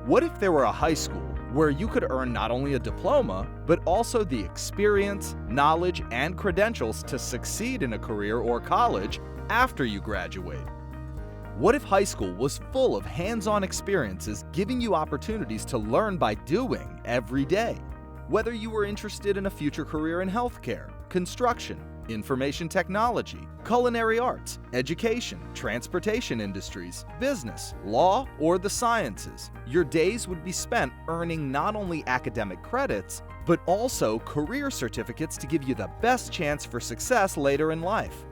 What if there were a high school where you could earn not only a diploma, but also the experience, knowledge, and credentials to succeed in a career or college after you graduate? What if high school was full of hands-on experiences giving you opportunities to learn by doing every day? Whether you were interested in a future career in healthcare, construction, information technology, culinary arts, education, transportation industries, business, law, or the sciences, your days would be spent earning not only academic credits, but also career certificates to give you the best chance for success later in life.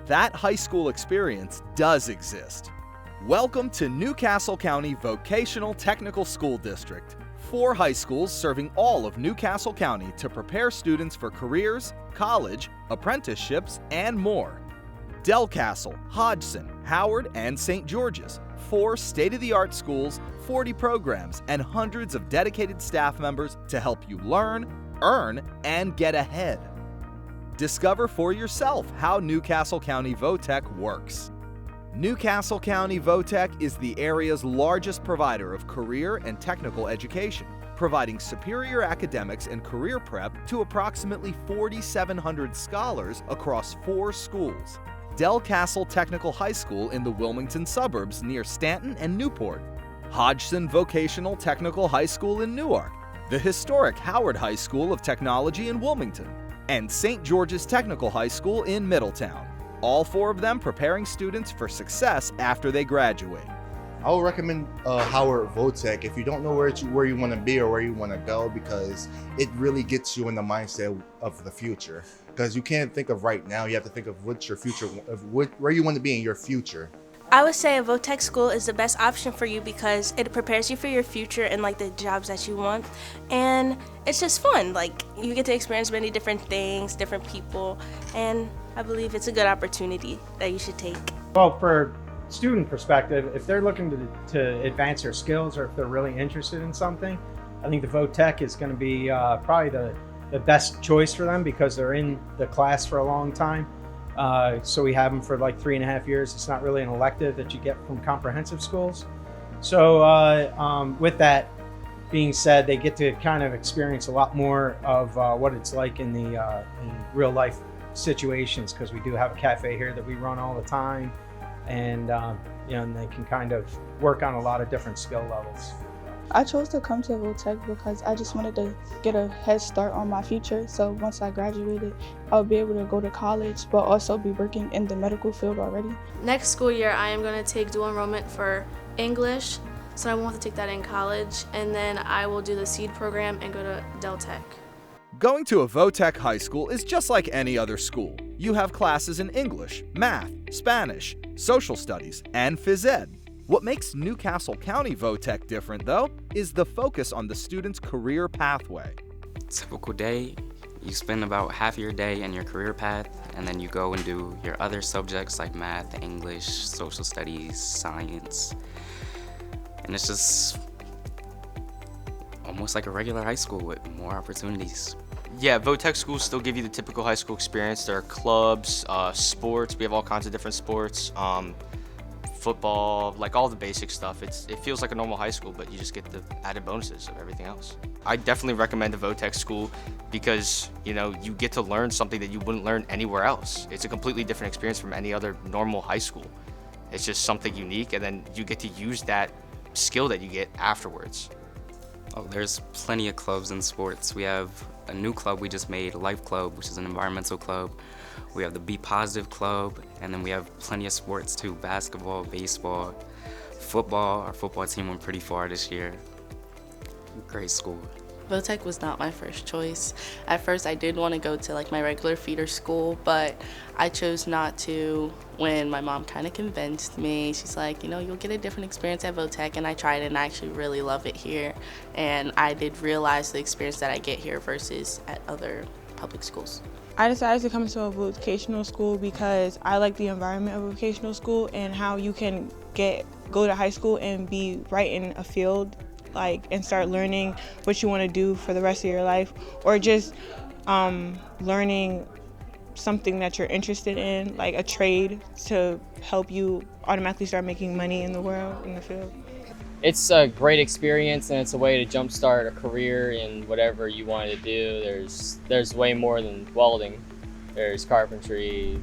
That high school experience does exist. Welcome to Newcastle County Vocational Technical School District. 4 high schools serving all of Newcastle County to prepare students for careers, college, apprenticeships, and more. Delcastle, Hodgson, Howard, and St. George's. 4 state-of-the-art schools, 40 programs, and hundreds of dedicated staff members to help you learn, earn, and get ahead. Discover for yourself how Newcastle County Votech works. Newcastle County Votech is the area's largest provider of career and technical education, providing superior academics and career prep to approximately 4,700 scholars across 4 schools. Delcastle Technical High School in the Wilmington suburbs near Stanton and Newport, Hodgson Vocational Technical High School in Newark, the historic Howard High School of Technology in Wilmington, and St. George's Technical High School in Middletown. All 4 of them preparing students for success after they graduate. I would recommend Howard Votech if you don't know where you want to be or where you want to go, because it really gets you in the mindset of the future. Because you can't think of right now, you have to think of what's your future, where you want to be in your future. I would say a Votech school is the best option for you because it prepares you for your future and like the jobs that you want, and it's just fun. Like, you get to experience many different things, different people, and I believe it's a good opportunity that you should take. Well, for student perspective, if they're looking to advance their skills or if they're really interested in something, I think the Votech is going to be probably the best choice for them because they're in the class for a long time. So we have them for like 3.5 years. It's not really an elective that you get from comprehensive schools. So with that being said, they get to kind of experience a lot more of what it's like in the in real life situations, because we do have a cafe here that we run all the time, and and they can kind of work on a lot of different skill levels. I chose to come to Votech because I just wanted to get a head start on my future. So once I graduated, I'll be able to go to college, but also be working in the medical field already. Next school year, I am going to take dual enrollment for English, so I won't have to take that in college, and then I will do the SEED program and go to Deltech. Going to a Votech high school is just like any other school. You have classes in English, math, Spanish, social studies, and phys ed. What makes Newcastle County Votech different, though, is the focus on the student's career pathway. Typical day, you spend about half your day in your career path, and then you go and do your other subjects like math, English, social studies, science, and it's just almost like a regular high school with more opportunities. Yeah, Votech schools still give you the typical high school experience. There are clubs, sports, we have all kinds of different sports, football, like all the basic stuff. It feels like a normal high school, but you just get the added bonuses of everything else. I definitely recommend a Votech school because, you get to learn something that you wouldn't learn anywhere else. It's a completely different experience from any other normal high school. It's just something unique, and then you get to use that skill that you get afterwards. Oh, there's plenty of clubs in sports. We have a new club we just made, Life Club, which is an environmental club. We have the Be Positive Club, and then we have plenty of sports too, basketball, baseball, football. Our football team went pretty far this year. Great school. Votech was not my first choice. At first I did want to go to like my regular feeder school, but I chose not to when my mom kind of convinced me. She's like, you'll get a different experience at Votech, and I tried it and I actually really love it here. And I did realize the experience that I get here versus at other public schools. I decided to come to a vocational school because I like the environment of a vocational school and how you can go to high school and be right in a field, and start learning what you want to do for the rest of your life, or just learning something that you're interested in, like a trade, to help you automatically start making money in the world, in the field. It's a great experience, and it's a way to jumpstart a career in whatever you wanted to do. There's way more than welding. There's carpentry,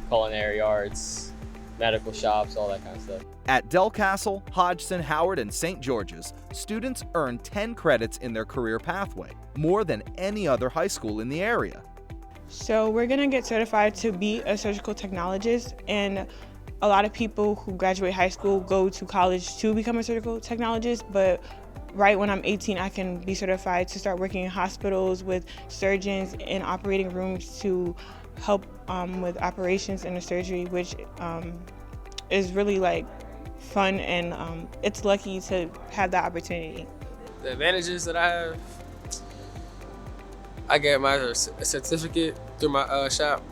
culinary arts, medical shops, all that kind of stuff. At Del Castle, Hodgson, Howard, and St. George's, students earn 10 credits in their career pathway, more than any other high school in the area. So we're gonna get certified to be a surgical technologist, and a lot of people who graduate high school go to college to become a surgical technologist, but right when I'm 18, I can be certified to start working in hospitals with surgeons in operating rooms to help with operations and the surgery, which is really like fun, and it's lucky to have that opportunity. The advantages that I have, I get my certificate through my shop,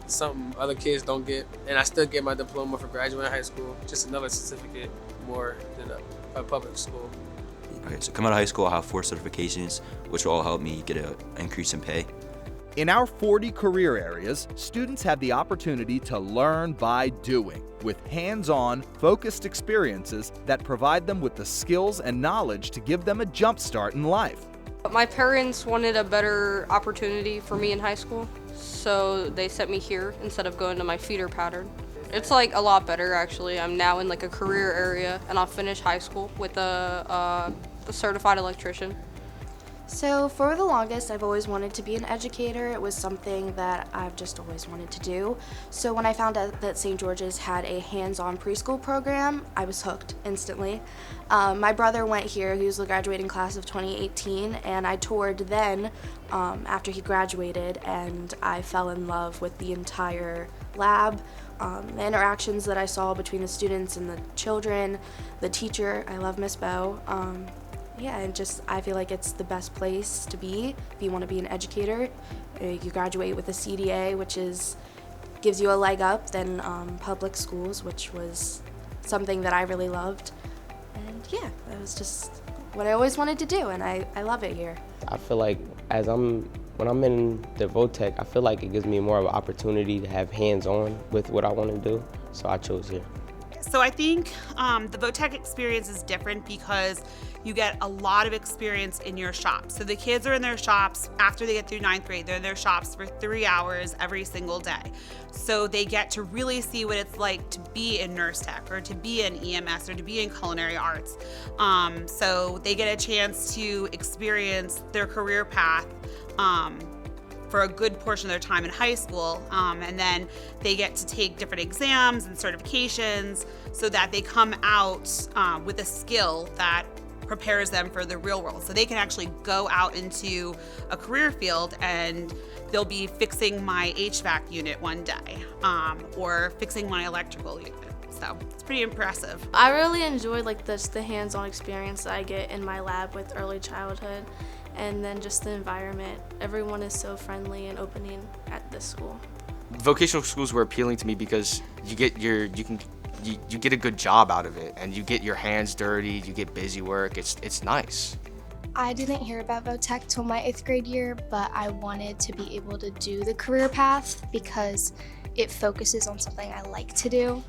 something other kids don't get, and I still get my diploma for graduating high school, just another certificate more than a public school. Okay, so coming out of high school, I'll have 4 certifications, which will all help me get an increase in pay. In our 40 career areas, students have the opportunity to learn by doing, with hands-on, focused experiences that provide them with the skills and knowledge to give them a jump start in life. My parents wanted a better opportunity for me in high school, so they sent me here instead of going to my feeder pattern. It's like a lot better actually. I'm now in like a career area, and I'll finish high school with a certified electrician. So for the longest, I've always wanted to be an educator. It was something that I've just always wanted to do. So when I found out that St. George's had a hands-on preschool program, I was hooked instantly. My brother went here, he was the graduating class of 2018, and I toured then after he graduated, and I fell in love with the entire lab, the interactions that I saw between the students and the children, the teacher. I love Miss Bow. Yeah, and just I feel like it's the best place to be if you want to be an educator. You graduate with a CDA, which gives you a leg up than public schools, which was something that I really loved. And yeah, that was just what I always wanted to do, and I love it here. I feel like when I'm in the VOTEC, I feel like it gives me more of an opportunity to have hands-on with what I want to do, so I chose here. So I think the VOTEC experience is different because you get a lot of experience in your shop. So the kids are in their shops after they get through 9th grade. They're in their shops for 3 hours every single day. So they get to really see what it's like to be in nurse tech or to be in EMS or to be in culinary arts. So they get a chance to experience their career path for a good portion of their time in high school, and then they get to take different exams and certifications so that they come out with a skill that prepares them for the real world. So they can actually go out into a career field and they'll be fixing my HVAC unit one day or fixing my electrical unit. So it's pretty impressive. I really enjoyed like the hands-on experience that I get in my lab with early childhood, and then just the environment. Everyone is so friendly and opening at this school. Vocational schools were appealing to me because you get a good job out of it, and you get your hands dirty, you get busy work. It's nice. I didn't hear about VOTEC till my 8th grade year, but I wanted to be able to do the career path because it focuses on something I like to do.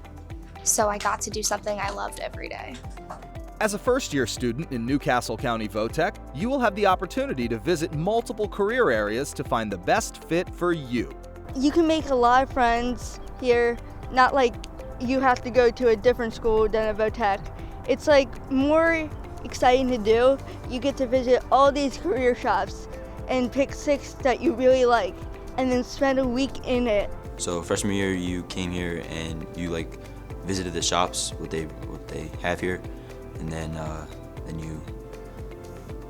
So I got to do something I loved every day. As a first-year student in Newcastle County VOTEC, you will have the opportunity to visit multiple career areas to find the best fit for you. You can make a lot of friends here, not like you have to go to a different school than a VOTEC. It's like more exciting to do. You get to visit all these career shops and pick 6 that you really like and then spend a week in it. So freshman year, you came here and you visited the shops, what they have here, and then you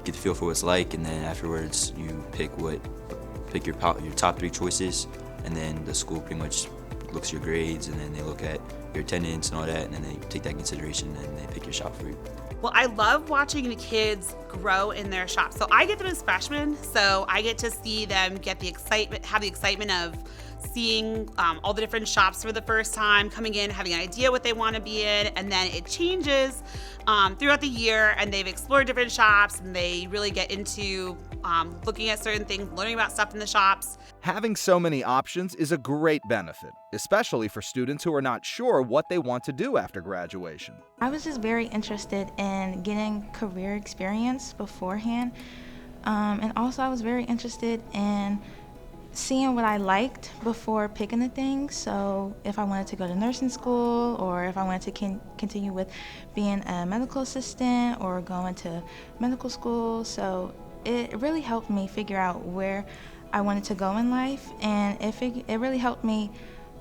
get the feel for what it's like, and then afterwards you pick your top 3 choices, and then the school pretty much looks at your grades, and then they look at your attendance and all that, and then they take that into consideration and they pick your shop for you. Well, I love watching the kids grow in their shop. So I get them as freshmen, so I get to see them have the excitement of seeing all the different shops for the first time, coming in, having an idea what they want to be in, and then it changes throughout the year, and they've explored different shops, and they really get into looking at certain things, learning about stuff in the shops. Having so many options is a great benefit, especially for students who are not sure what they want to do after graduation. I was just very interested in getting career experience beforehand, and also I was very interested in seeing what I liked before picking the things. So if I wanted to go to nursing school, or if I wanted to continue with being a medical assistant or going to medical school. So it really helped me figure out where I wanted to go in life, and it really helped me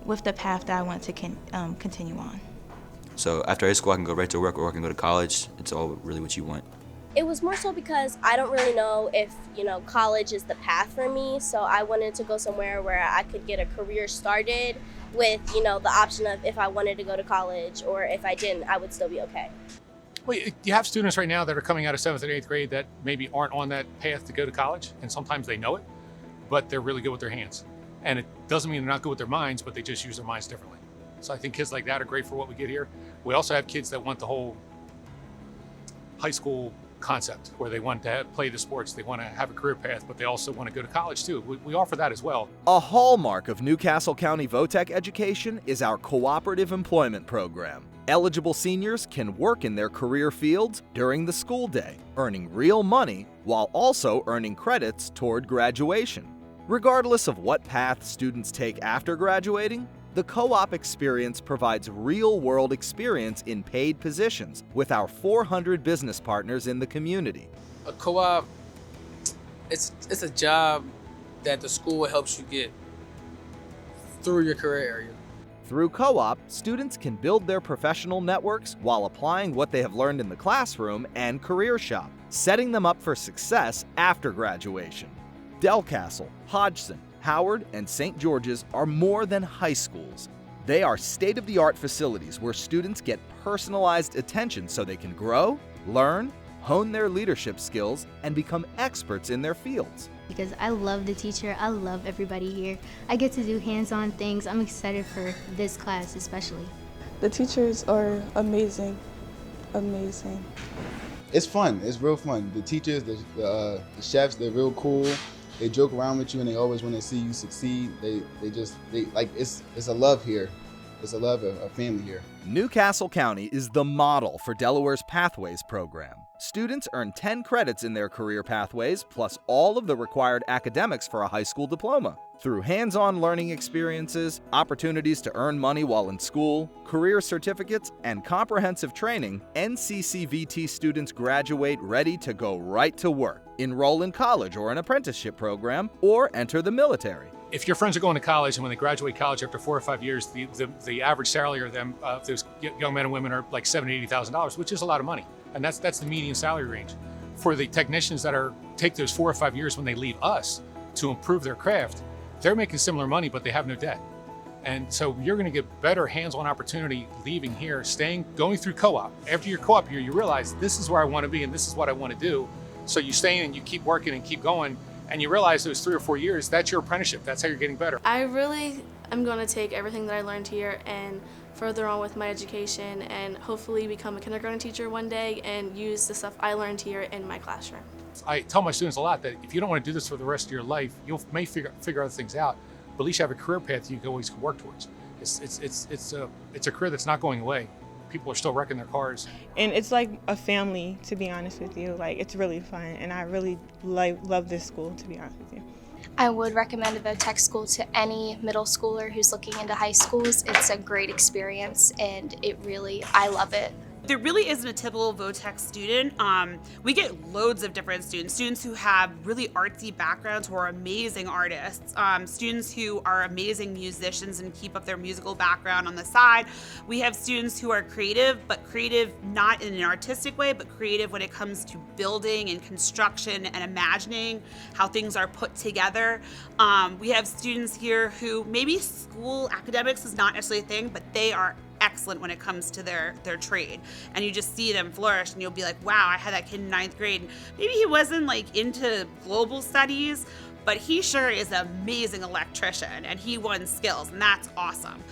with the path that I wanted to continue on. So after high school, I can go right to work or I can go to college. It's all really what you want. It was more so because I don't really know if, college is the path for me. So I wanted to go somewhere where I could get a career started with, the option of if I wanted to go to college, or if I didn't, I would still be okay. Well, you have students right now that are coming out of 7th and 8th grade that maybe aren't on that path to go to college, and sometimes they know it, but they're really good with their hands. And it doesn't mean they're not good with their minds, but they just use their minds differently. So I think kids like that are great for what we get here. We also have kids that want the whole high school concept, where they want to play the sports, they want to have a career path, but they also want to go to college too. We offer that as well. A hallmark of Newcastle County Votech education is our cooperative employment program. Eligible seniors can work in their career fields during the school day, earning real money while also earning credits toward graduation. Regardless of what path students take after graduating, the co-op experience provides real-world experience in paid positions with our 400 business partners in the community. A co-op, it's a job that the school helps you get through your career area. Through co-op, students can build their professional networks while applying what they have learned in the classroom and career shop, setting them up for success after graduation. Delcastle, Hodgson, Howard, and St. George's are more than high schools. They are state-of-the-art facilities where students get personalized attention so they can grow, learn, hone their leadership skills, and become experts in their fields. Because I love the teacher, I love everybody here. I get to do hands-on things. I'm excited for this class especially. The teachers are amazing, amazing. It's fun, it's real fun. The teachers, the chefs, they're real cool. They joke around with you and they always want to see you succeed. It's a love here. It's a love, a family here. Newcastle County is the model for Delaware's Pathways program. Students earn 10 credits in their career pathways, plus all of the required academics for a high school diploma. Through hands-on learning experiences, opportunities to earn money while in school, career certificates, and comprehensive training, NCCVT students graduate ready to go right to work, enroll in college or an apprenticeship program, or enter the military. If your friends are going to college and when they graduate college after 4 or 5 years, the average salary of them, those young men and women, are like $70,000 to $80,000, which is a lot of money. And that's the median salary range. For the technicians that take those 4 or 5 years when they leave us to improve their craft, they're making similar money, but they have no debt. And so you're going to get better hands-on opportunity leaving here, going through co-op. After your co-op year, you realize this is where I want to be and this is what I want to do. So you stay in and you keep working and keep going. And you realize those 3 or 4 years, that's your apprenticeship. That's how you're getting better. I really am going to take everything that I learned here and further on with my education and hopefully become a kindergarten teacher one day and use the stuff I learned here in my classroom. I tell my students a lot that if you don't want to do this for the rest of your life, you may figure other things out, but at least you have a career path you can always work towards. It's a career that's not going away. People are still wrecking their cars. And it's like a family, to be honest with you. Like, it's really fun, and I really love this school, to be honest with you. I would recommend the Votech school to any middle schooler who's looking into high schools. It's a great experience, and I love it. There really isn't a typical Votech student. We get loads of different students who have really artsy backgrounds, who are amazing artists, students who are amazing musicians and keep up their musical background on the side. We have students who are creative, but creative not in an artistic way, but creative when it comes to building and construction and imagining how things are put together. We have students here who maybe school academics is not necessarily a thing, but they are excellent when it comes to their trade, and you just see them flourish and you'll be like, wow, I had that kid in 9th grade. Maybe he wasn't like into global studies, but he sure is an amazing electrician and he won skills, and that's awesome.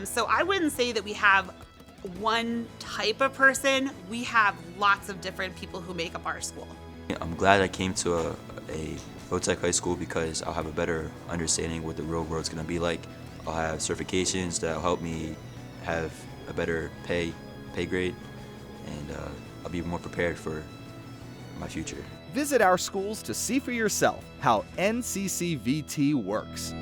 So I wouldn't say that we have one type of person. We have lots of different people who make up our school. I'm glad I came to a Votech high school because I'll have a better understanding what the real world's gonna be like. I'll have certifications that'll help me have a better pay grade, and I'll be more prepared for my future. Visit our schools to see for yourself how NCCVT works.